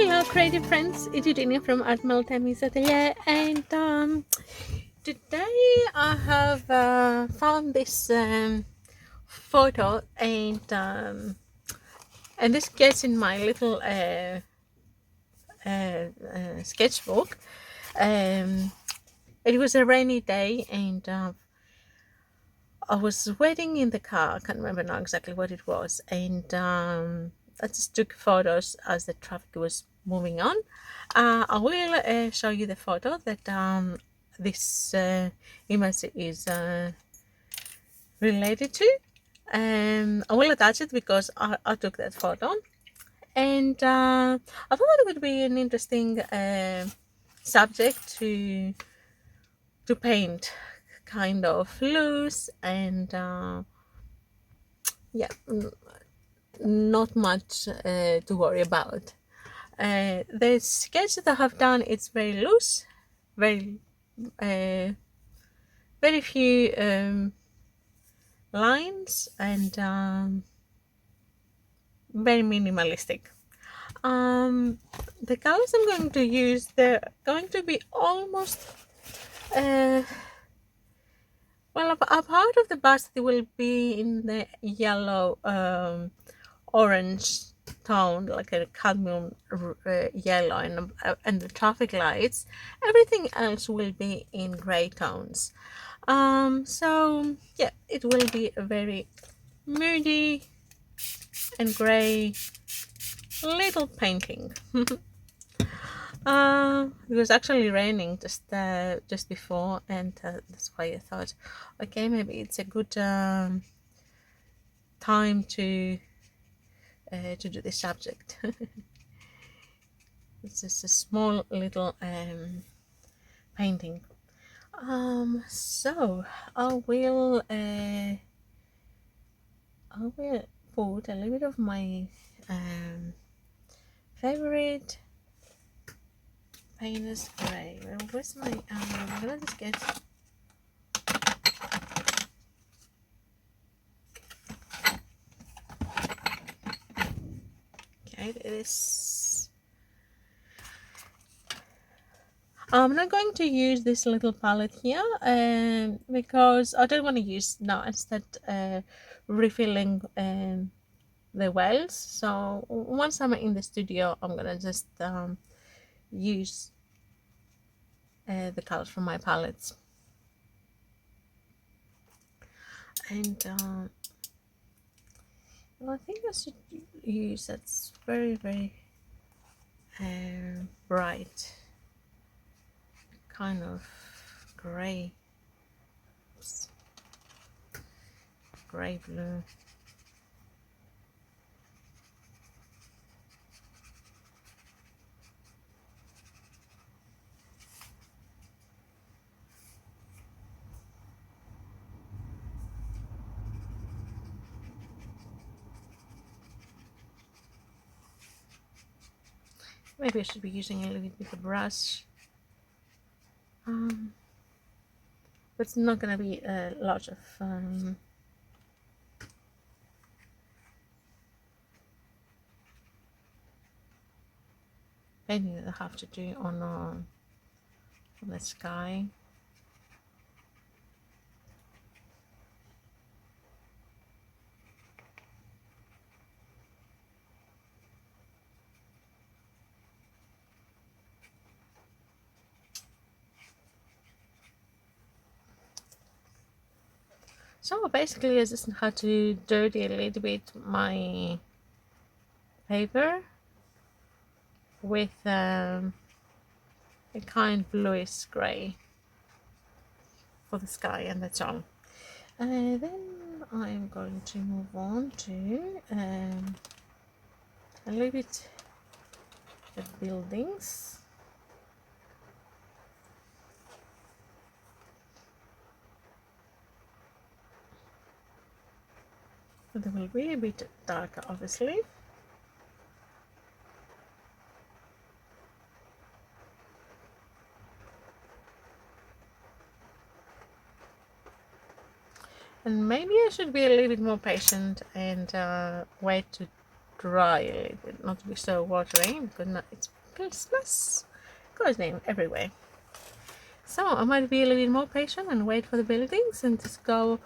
Hello creative friends, it's Eugenia from Art Meltemi's Atelier, and today I have found this photo, and this gets in my little sketchbook. It was a rainy day, and I was waiting in the car. I can't remember now exactly what it was, and I just took photos as the traffic was moving on. I will show you the photo that this image is related to. I will attach it because I took that photo, and I thought it would be an interesting subject to paint, kind of loose and yeah, not much to worry about. The sketch that I have done, it's very loose, very very few lines, and very minimalistic. The colors I'm going to use, they're going to be almost uh, well, a part of the bust will be in the yellow orange tone, like a cadmium yellow, and the traffic lights. Everything else will be in gray tones. So yeah, it will be a very moody and gray little painting. It was actually raining just before, and that's why I thought, okay, maybe it's a good time to do this subject. It's just a small little painting. So I will put a little bit of my favorite painter's gray. Well, where's my I'm gonna just get okay this. I'm not going to use this little palette here because I don't want to use now, instead refilling the wells. So once I'm in the studio, I'm gonna just use the colors from my palettes, and well, I think I should use that's very bright, kind of gray blue. Maybe I should be using a little bit of brush, but it's not gonna be a lot of painting that I have to do on the sky. So basically I just had to dirty a little bit my paper with a kind bluish gray for the sky, and that's all. Then I'm going to move on to a little bit of buildings. They will be a bit darker, obviously. And maybe I should be a little bit more patient and wait to dry a little bit, not to be so watery, because now it's Christmas going everywhere. So I might be a little bit more patient and wait for the buildings and just go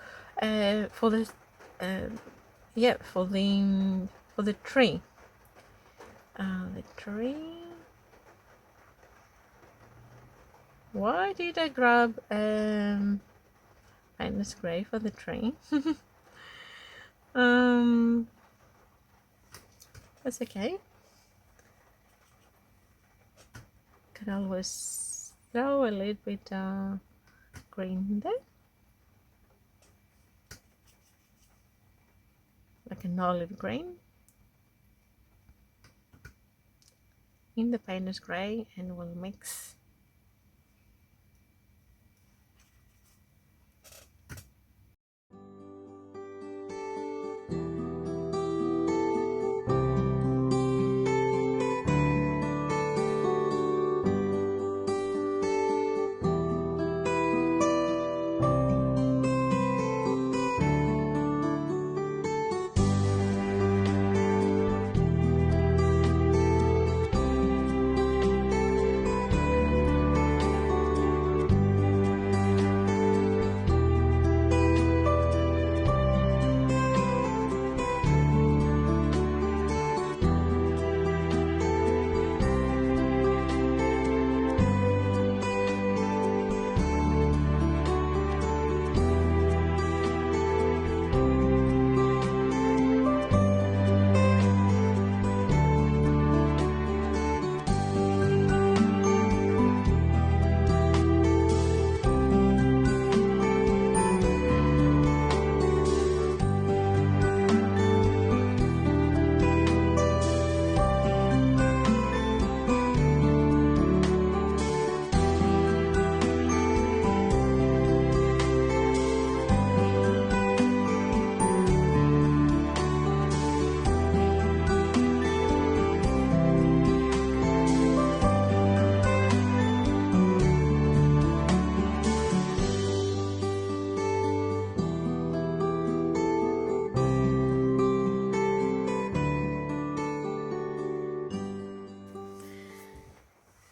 for the for the tree. The tree. Why did I grab Kindness Grey for the tree? That's okay. Could always throw a little bit green in there, like an olive green in the Kindness Grey, and we'll mix.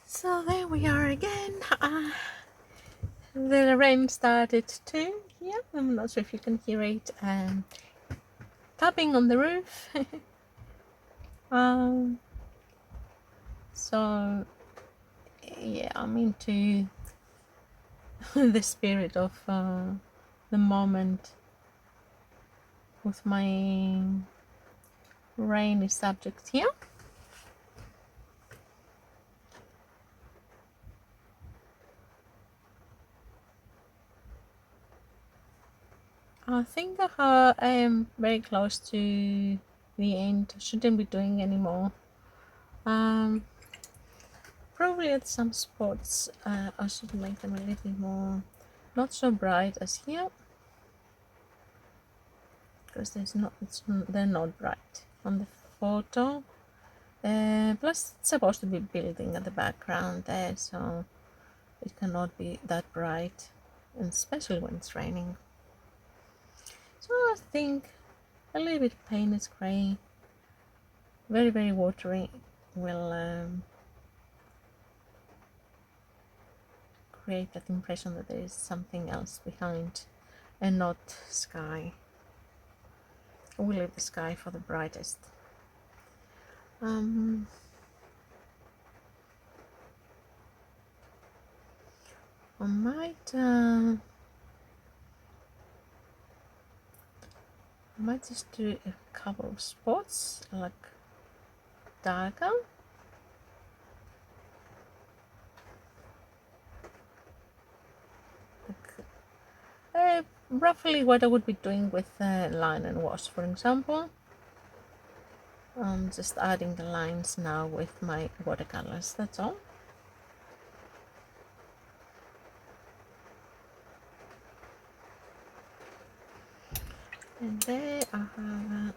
So there we are again. The rain started too. Yeah, I'm not sure if you can hear it tapping on the roof. So yeah, I'm into the spirit of the moment with my rainy subject here. I think I am very close to the end. Shouldn't be doing anymore. Probably at some spots I should make them a little bit more, not so bright as here, because they're not bright on the photo. Plus it's supposed to be building at the background there, so it cannot be that bright, and especially when it's raining. So I think a little bit of Kindness Grey, very, very watery, will create that impression that there is something else behind and not sky. We'll leave the sky for the brightest. I might just do a couple of spots, like darker. Roughly what I would be doing with line and wash, for example. I'm just adding the lines now with my watercolors, that's all. And there I have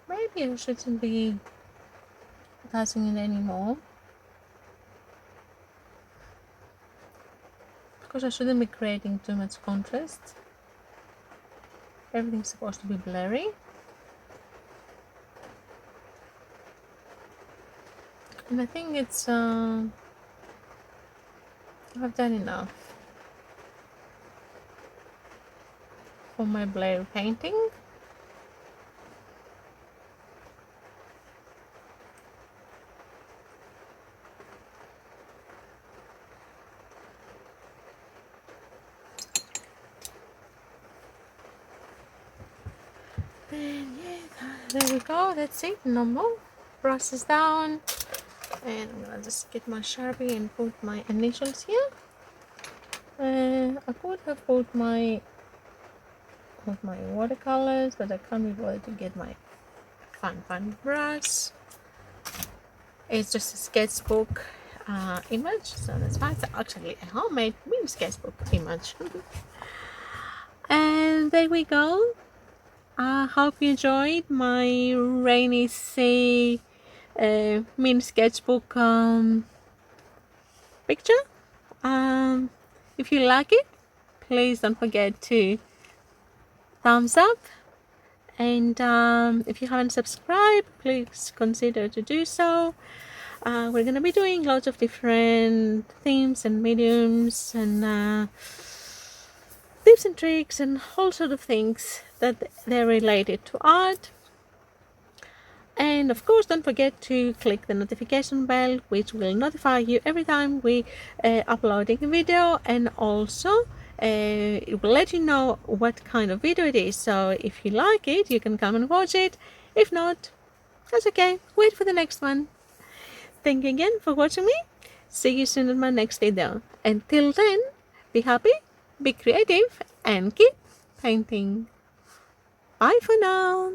maybe I shouldn't be passing it anymore. course, I shouldn't be creating too much contrast. Everything's supposed to be blurry. And I think it's I've done enough for my blur painting. And yeah, there we go. That's it. No more. Brush is down. And I'm gonna just get my Sharpie and put my initials here. I could have put my watercolors, but I can't be bothered to get my fun brush. It's just a sketchbook image, so that's fine. It's actually a homemade mini sketchbook image. And there we go. I hope you enjoyed my rainy sea mini sketchbook picture. If you like it, please don't forget to thumbs up, and if you haven't subscribed, please consider to do so. We're gonna be doing lots of different themes and mediums and tips and tricks and all sort of things that they're related to art. And of course, don't forget to click the notification bell, which will notify you every time we uploading a video, and also it will let you know what kind of video it is. So if you like it, you can come and watch it. If not, that's okay. Wait for the next one. Thank you again for watching me. See you soon in my next video. Until then, be happy, be creative, and keep painting. Bye for now.